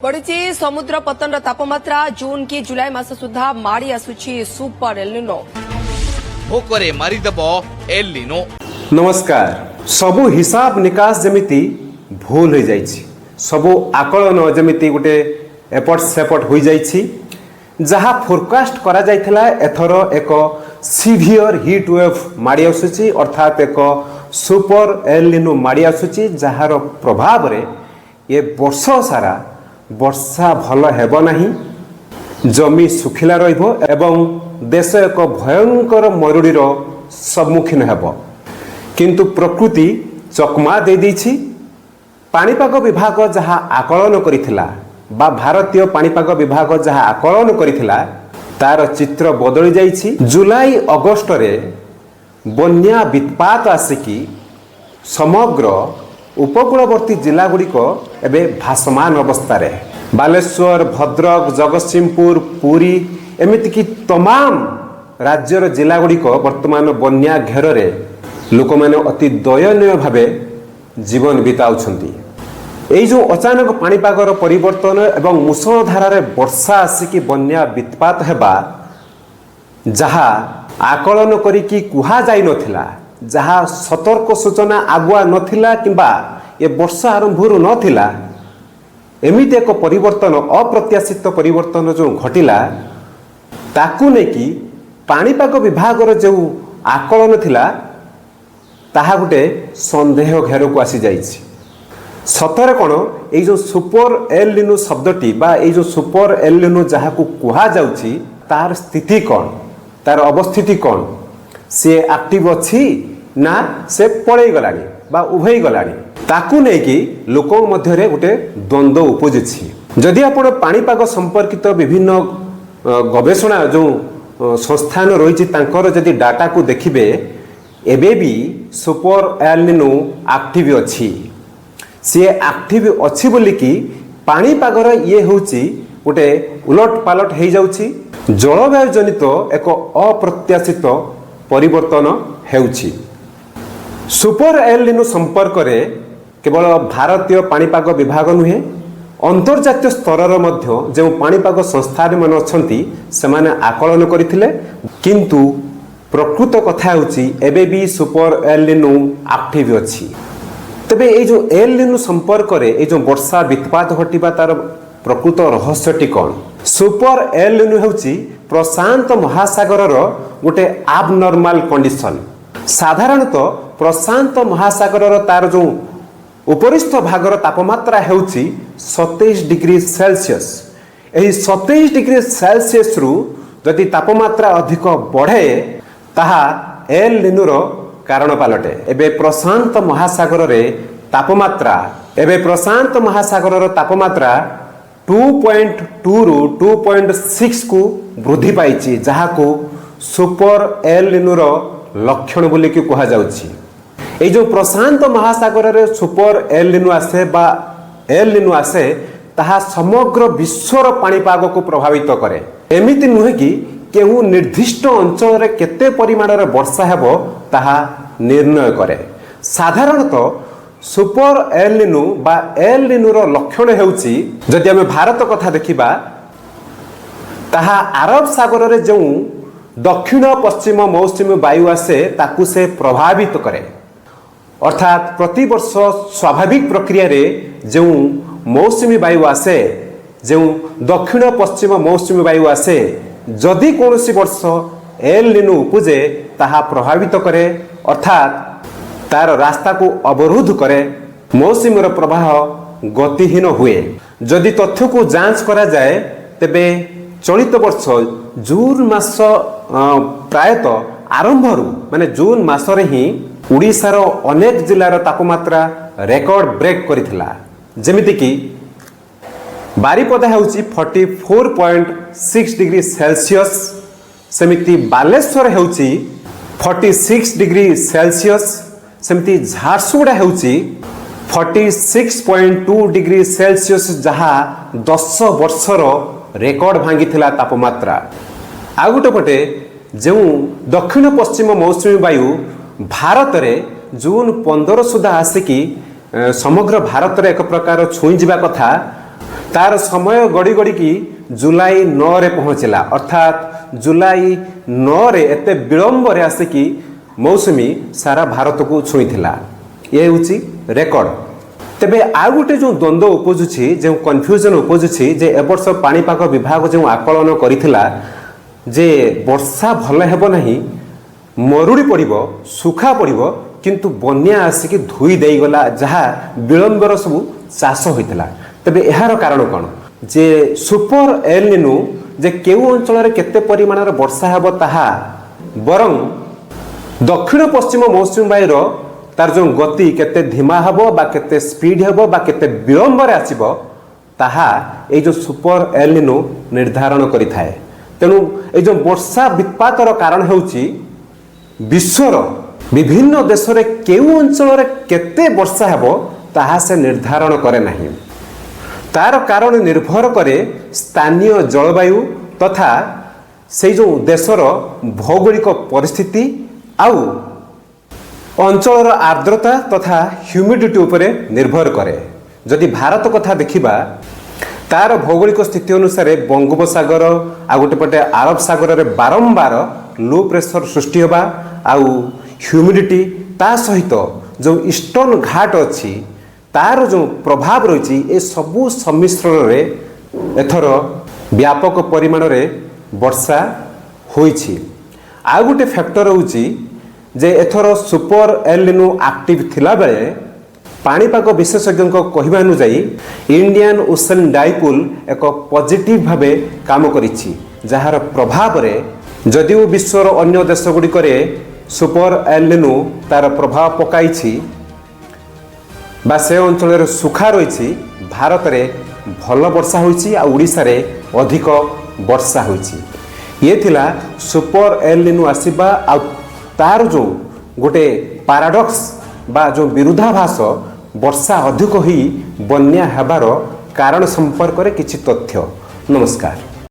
बढ़ी समुद्र पतन तापमात्रा जून की जुलाई मास सुधा माड़ी आसुची सुपर एलिनो भोकरे मारिदेब एलिनो। नमस्कार। सबु हिसाब निकास जमिति भूल हो जाइछि, सबु आकलन जमिति गोटे एपट सेपट हो जाइछि। जहाँ फोरकास्ट करा जाइथिला एथर एक सीवियर हीट वेव माड़ी आसुची, अर्थात एक सुपर एलिनो माड़ी आसुची, जहार प्रभाव रे ये वर्ष सारा वर्षा भल हेबो नाही, जमी सुखिला रहिबो एवं देश एक भयंकर मरुड़ीर सम्मुखीन हेबो। किंतु प्रकृति चकमा दे दैछि। पाणीपाग विभाग जहाँ आकलन करिथिला बा भारतीय पाणीपाग विभाग जहाँ आकलन करिथिला तार चित्र बदली जाइछि। जुलाई अगस्त रे बन्या वित्पात आसिकी समग्र उपकूलवर्ती जिला गुड़िक एबे भासमान अवस्था रे। बालेश्वर, भद्रक, जगतसिंहपुर, पुरी एमिति की तमाम राज्यर जिला गुड़िक वर्तमान बन्या घेर रे लोक मैंने अति दयनीय भावे जीवन बिताउछंती। एई जो अचानक पाणीपागर परिवर्तन एवं मुसलधारारे वर्षा आसिकी बन्या वित्पात हेबा जहाँ आकलन करिकी कुहा जाई नथिला, जहाँ सतर्क सूचना आगुआ नथिला किंबा ये वर्षा आरंभरू नथिला, एमिति एक परिवर्तन अप्रत्याशित परिवर्तन जो घटिला ताकू नेकी पाणीपाग विभागर जो आकलन थिला ताहा गुटे संदेह घेर को आसी जाइछि। सतरे कौन ये जो सुपर एलिनो शब्दटी बा ये जो सुपर एलिनो जहाँ को कुहा जाउछि तार स्थिति कौन, तार अवस्थिति कौन, से एक्टिव अच्छी ना से पड़े गलानी बा उभई गलानी, ताकू नहीं कि लोकों मध्य गोटे द्वंद्व उपजिछि। जदि आपण पाणीपाग संपर्कित विभिन्न गवेषणा जो संस्थान रही तांकर जदि डाटा को देखिबे एबे भी सुपर एलिनो एक्टिव अच्छी। सी एक्टिव अच्छी बोली कि पाणीपागर ये होची गोटे उलट पालट हो जाउछि, जलवायु जनित एक अप्रत्याशित परिवर्तन हेउछि। सुपर एलिनो संपर्क रे केवल भारतीय पाणीपाग विभाग नुहे, अंतर्जातीय स्तर मध्य जो पाणीपाग संस्था मान अछंती सेमाने आकलन करथिले। किंतु प्रकृत कथा होची एबे भी सुपर एलिनो एक्टिव अछि। तबे ये जो एलिनो संपर्क रे ये जो वर्षा वित्पात घटिबा तार प्रकृत रहस्यटी कौन? सुपर एलिनो होची प्रशांत महासागर गोटे आबनॉर्मल कंडीशन। साधारणतः प्रशांत महासागर तार जो उपरिस्थ भागर तापमात्रा हेउची 27 डिग्री सेल्सियस। एही 27 डिग्री सेल्सियस रु यदि तापमात्रा अधिक बढ़े ताहा एलिनोर कारण पालटे। एबे प्रशांत महासागर रे तापमात्रा 2.2 रु 2.6 को वृद्धि पाइछि, जहाँ को सुपर एलिनोर लक्षण बोली कि कहा जाउछि। ए जो प्रशांत महासागर रे सुपर एलिनो आसे बा एलिनो आसे ताहा समग्र विश्वर पाणीपाग को प्रभावित करे। एमिति नुहे कि केहू निर्दिष्ट अंचल रे केते परिमाण रे वर्षा हेबो ताहा निर्णय करे। साधारणतः सुपर एलिनो बा एलिनोर लक्षण हेउछि, जदि आमे भारत कथा देखिबा ताहा अरब सागर रे जो दक्षिण पश्चिम मौसुमी वायु आसे ताकू से प्रभावित करे। अर्थात प्रति वर्ष स्वाभाविक प्रक्रिया रे जो मौसुमी वायु आसे, जो दक्षिण पश्चिम मौसुमी वायु आसे, जदि कौनसी वर्ष एलिनो उपजे ताहा प्रभावित करे, अर्थात तार रास्ता को अवरोध करे, मौसुमीर प्रवाह गतिहीन हुए। जदि तथ्य को जांच करा जाए तेबे चलित वर्ष जून मास प्रायतः आरंभरू माने जून मासरे ही उड़ीसार अनेक जिलार तापमात्रा रेकर्ड ब्रेक करिथिला। जेमिति कि बारिपदा होउची 44.6 डिग्री सेल्सियस, सेमिति बालेश्वर होउची 46 डिग्री सेल्सियस, सेमिति झारसुगुड़ा होउची 46.2 डिग्री सेल्सियस, जहाँ 10 वर्षर रेकर्ड भांगी तापमात्रा। आ गोटे पटे जो दक्षिण पश्चिम मौसुमी वायु भारत रे जून 15 सुधा आसिकी समग्र भारत रे एक प्रकार छुई जिबा कथा, तार समय गड़ी गड़िकी जुलाई 9 रे पहुँचला अर्थात जुलाई 9 रे एते विलंब रे आसिकी मौसुमी सारा भारत को छुईला ये हूँ रेकर्ड। तेबे आउ गोटे जो द्वंद्व उपजुछि जो कन्फ्यूजन उपजुछि जे एबर्ष पाणीपाग विभाग जो आकलन करिथिला जे वर्षा भल हेबो नहीं मरुड़ी पड़िबो सुखा पड़िबो किंतु बन्या आसिकी धुई देई गला जहा विलंबर सब चाष होइतला। तेबे एहार कारण कौन जे सुपर एल निनो जे केउ अंचल रे केते परिमाण वर्षा हेबो ताहा बरं दक्षिण पश्चिम मौसुमी वायुर तार जो गति केते धीमा हेबो बा केते स्पीड हेबो बा केते विलंब रे आसीबो ताहा ए जो सुपर एल निनो निर्धारण करिथाए। तेणु ए जो वर्षा विपातर कारण हेउची विश्वर विभिन्न देश रे केउ अंचल रे केते वर्षा हेबो ताहा से निर्धारण करे नहीं। तार कारण निर्भर करे स्थानीय जलवायु तथा से जो देशर भौगोलिक परिस्थिति आउ अंचल आर्द्रता तथा ह्यूमिडिटी उपरे निर्भर करे। जदि भारत कथा देखिबा तार भौगोलिक स्थिति अनुसार बंगोपसागर आ गोटे पटे आरब सागर रे बारंबार लो प्रेशर सृष्टि होबा आउ ह्यूमिडिटी ता सहित जो ईस्टर्न घाट अच्छी तार जो प्रभाव रही ए सबू सम्मिश्रण रे एथर व्यापक परिमाण रे वर्षा होईछि। आ गोटे फैक्टर होउछि जे एथर सुपर एल निनो एक्टिव थिला बेले पाणीपाग विशेषज्ञ कहवा अनुसार इंडियन ओशन डाइपोल एक पॉजिटिव भावे काम करिछि जहार प्रभाव रे जदिও विश्वर अन्य देश गुड़िक सुपर एल निनो तार प्रभाव पकाई बा से अंचल सुखा रही भारत रे भल वर्षा होइछि आ उड़ीसा रे अधिक वर्षा होइछि। ये थिला सुपर एल निनो आसीबा आ तार जो गोटे पैराडॉक्स बा जो विरोधाभास वर्षा अधिक ही बन्या हेबार कारण संपर्क रे किछि तथ्य। नमस्कार।